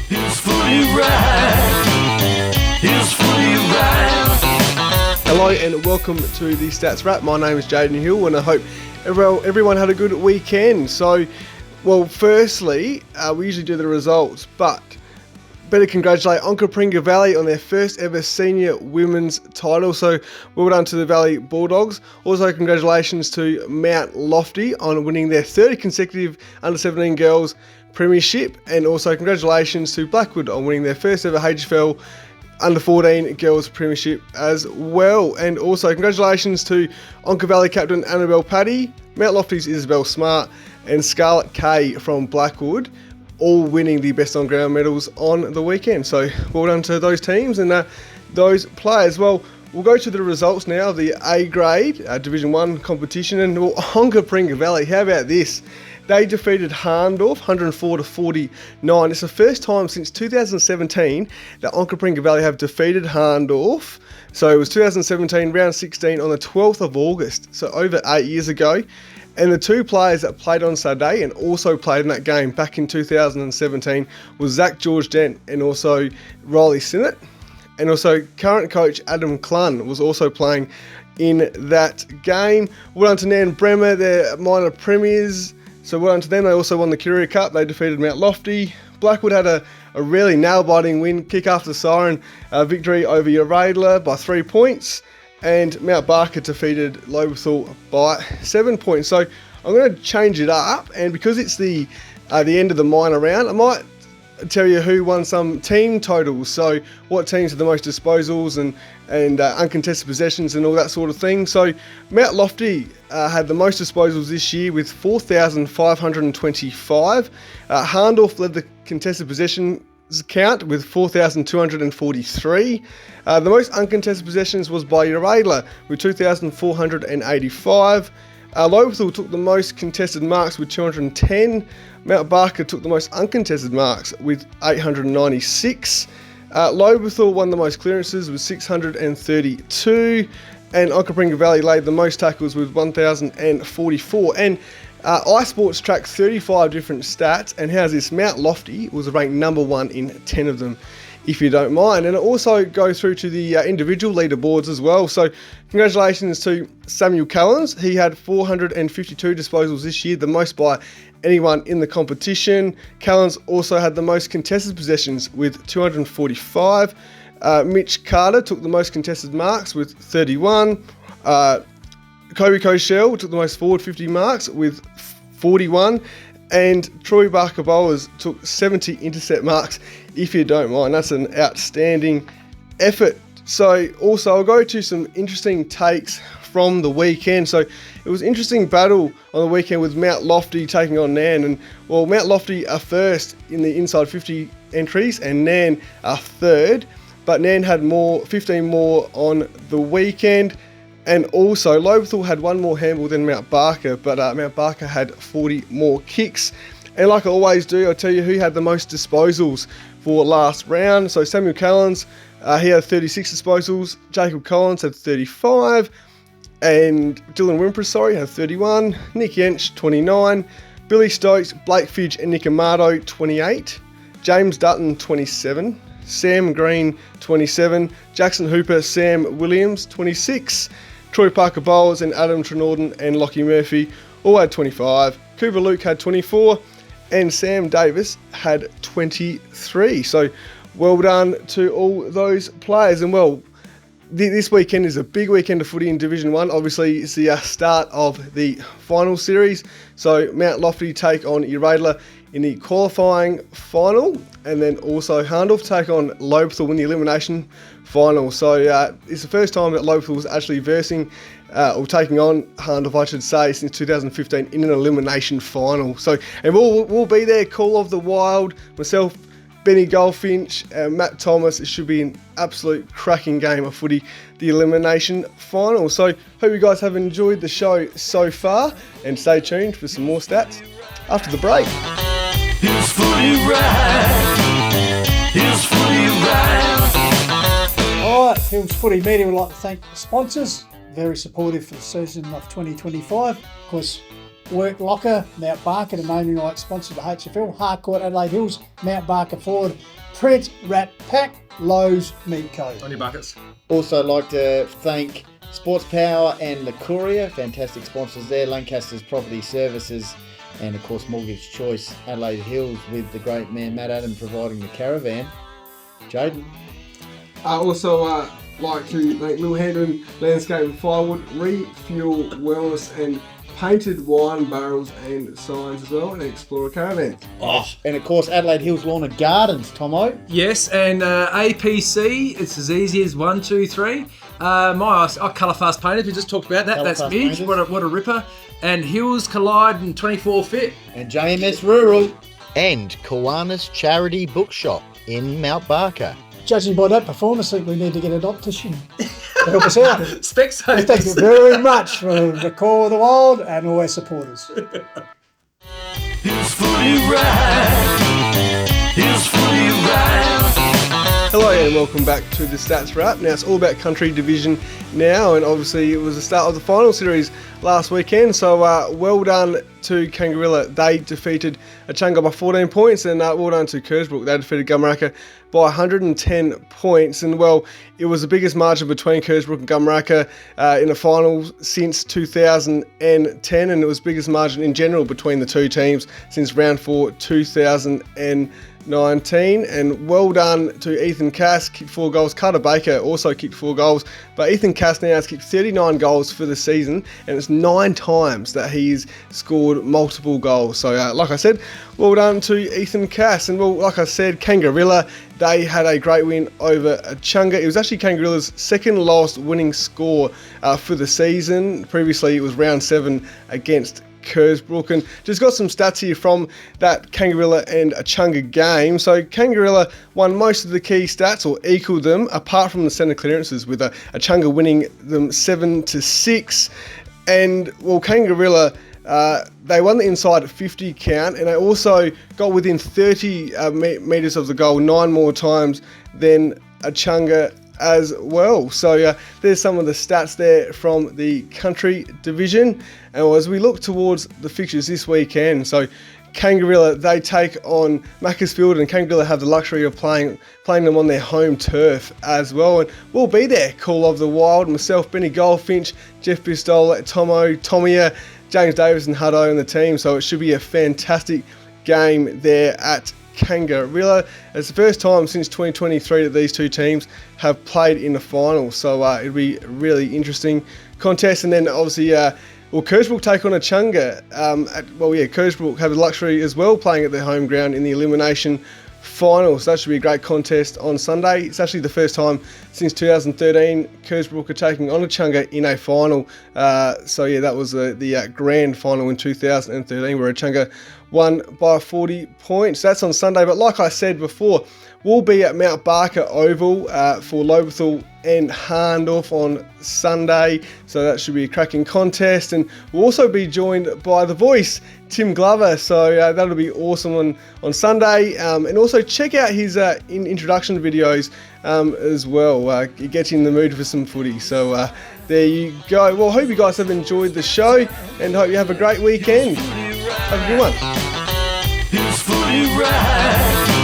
Here's footy rap. Here's footy rap. Hello and welcome to the Stats Wrap. My name is Jayden Hill and I hope everyone had a good weekend. So, firstly, we usually do the results, but better congratulate Onkaparinga Valley on their first ever senior women's title. So well done to the Valley Bulldogs. Also congratulations to Mount Lofty on winning their third consecutive under-17 girls premiership. And also congratulations to Blackwood on winning their first ever HFL under-14 girls premiership as well. And also congratulations to Onka Valley captain Annabelle Paddy, Mount Lofty's Isabel Smart and Scarlett Kay from Blackwood, all winning the best on ground medals on the weekend. So well done to those teams and those players. Well, we'll go to the results now of the A grade Division 1 competition. And Onkaparinga Valley, how about this? They defeated Harndorf 104-49. It's the first time since 2017 that Onkaparinga Valley have defeated Harndorf. So it was 2017 round 16 on the 12th of August, so over 8 years ago. And the two players that played on Saturday and also played in that game back in 2017 was Zach George Dent and also Riley Sinnott. And also current coach Adam Clun was also playing in that game. Well done to Nan Bremer, their minor premiers. So well done to them. They also won the Courier Cup. They defeated Mount Lofty. Blackwood had a really nail-biting win, kick after siren victory over Uradler by 3 points. And Mount Barker defeated Lobethal by 7 points. So I'm going to change it up, and because it's the end of the minor round, I might tell you who won some team totals. So what teams had the most disposals and uncontested possessions and all that sort of thing. So Mount Lofty had the most disposals this year with 4,525. Harndorf led the contested possession count with 4,243. The most uncontested possessions was by Uradler with 2,485. Lobethal took the most contested marks with 210. Mount Barker took the most uncontested marks with 896. Lobethal won the most clearances with 632. And Onkaparinga Valley laid the most tackles with 1,044. And iSports tracked 35 different stats, and how's this? Mount Lofty was ranked number 1 in 10 of them, if you don't mind. And it also goes through to the individual leaderboards as well. So congratulations to Samuel Callens. He had 452 disposals this year, the most by anyone in the competition. Callens also had the most contested possessions with 245. Mitch Carter took the most contested marks with 31. Kobe Koshel took the most forward 50 marks with 41. And Troy Barker Bowers took 70 intercept marks, if you don't mind. That's an outstanding effort. So also I'll go to some interesting takes from the weekend. So it was an interesting battle on the weekend with Mount Lofty taking on Nan. And Mount Lofty are first in the inside 50 entries and Nan are third. But Nan had 15 more on the weekend. And also, Lobethal had one more handball than Mount Barker, but Mount Barker had 40 more kicks. And like I always do, I'll tell you who had the most disposals for last round. So Samuel Callens, he had 36 disposals. Jacob Collins had 35. And Dylan Wimpress, had 31. Nick Yench, 29. Billy Stokes, Blake Fidge and Nick Amato, 28. James Dutton, 27. Sam Green, 27. Jackson Hooper, Sam Williams, 26. Troy Parker Bowles and Adam Trenorden and Lockie Murphy all had 25. Cooper Luke had 24 and Sam Davis had 23. So well done to all those players. And this weekend is a big weekend of footy in Division 1. Obviously, it's the start of the final series. So Mount Lofty take on Uradler in the qualifying final, and then also Harndorf take on Lobethal in the elimination final. So it's the first time that Lobethal was actually or taking on Harndorf, I should say, since 2015 in an elimination final. So, and we'll be there, Call of the Wild, myself, Benny Goldfinch, Matt Thomas. It should be an absolute cracking game of footy, the elimination final. So hope you guys have enjoyed the show so far, and stay tuned for some more stats after the break. Here's footy rap. Here's footy rap. All right, Hills Footy Media would like to thank the sponsors. Very supportive for the season of 2025. Of course, Work Locker, Mount Barker, the naming rights sponsor of the HFL, Harcourt, Adelaide Hills, Mount Barker Ford, Print, Rat Pack, Lowe's Meat Co. On your buckets. Also like to thank Sports Power and the Courier, fantastic sponsors there, Lancaster's Property Services, and of course Mortgage Choice, Adelaide Hills, with the great man Matt Adam providing the caravan. Jayden. Also like to thank Lil Hendon Landscape and Firewood, Refuel Wellness and Painted Wine Barrels and Signs as well, and Explorer Caravan. And of course Adelaide Hills Lawn and Gardens, Tomo. Yes, and APC, it's as easy as 1, 2, 3. My Colour Fast Painters, we just talked about that. Colour That's Fast Midge, Painters. what a ripper. And Hills Collide and 24 Fit. And JMS Rural. And Kiwanis Charity Bookshop in Mount Barker. Judging by that performance, I think we need to get an optician to help us out. Specsavers. Thank you very much for the call of the wild and all our supporters. His footy ride. His footy ride. Hello and welcome back to the Stats Wrap. Now it's all about country division now, and obviously it was the start of the final series last weekend, so well done to Kangarilla. They defeated Achunga by 14 points, and well done to Kersbrook. They defeated Gummaraka by 110 points, and well, it was the biggest margin between Kersbrook and Gummaraka in the finals since 2010, and it was the biggest margin in general between the two teams since round 4 2019. And well done to Ethan Cass, kicked 4 goals. Carter Baker also kicked 4 goals, but Ethan Cass now has kicked 39 goals for the season, and it's 9 times that he's scored multiple goals. So like I said, well done to Ethan Cass. And well, like I said, Kangarilla, they had a great win over Achunga. It was actually Kangarilla's second lowest winning score for the season. Previously it was round 7 against Kersbrook, and just got some stats here from that Kangarilla and Achunga game. So Kangarilla won most of the key stats, or equalled them, apart from the centre clearances, with Achunga winning them 7-6. And well, Kangarilla, they won the inside 50 count, and they also got within 30 metres of the goal 9 more times than Achunga as well. So there's some of the stats there from the country division. And as we look towards the fixtures this weekend, so Kangarilla, they take on Macclesfield, and Kangarilla have the luxury of playing them on their home turf as well. And we'll be there, Call of the Wild, myself, Benny Goldfinch, Jeff Bistola, Tomo, Tomia, James Davis and Hutto and the team. So it should be a fantastic game there at Kangarilla. It's the first time since 2023 that these two teams have played in the final, so it'll be a really interesting contest. And then obviously Kersbrook take on Achunga. Kersbrook have the luxury as well, playing at their home ground in the elimination final, so that should be a great contest on Sunday. It's actually the first time since 2013 Kersbrook are taking on Achunga in a final. That was the grand final in 2013 where Achunga won by 40 points. That's on Sunday, but like I said before, we'll be at Mount Barker Oval for Lobethal and Harndorf on Sunday, so that should be a cracking contest. And we'll also be joined by the voice, Tim Glover, so that'll be awesome on Sunday. And also check out his introduction videos as well. It gets you in the mood for some footy. So there you go. Well, hope you guys have enjoyed the show, and hope you have a great weekend. Have a good one. His footy ride.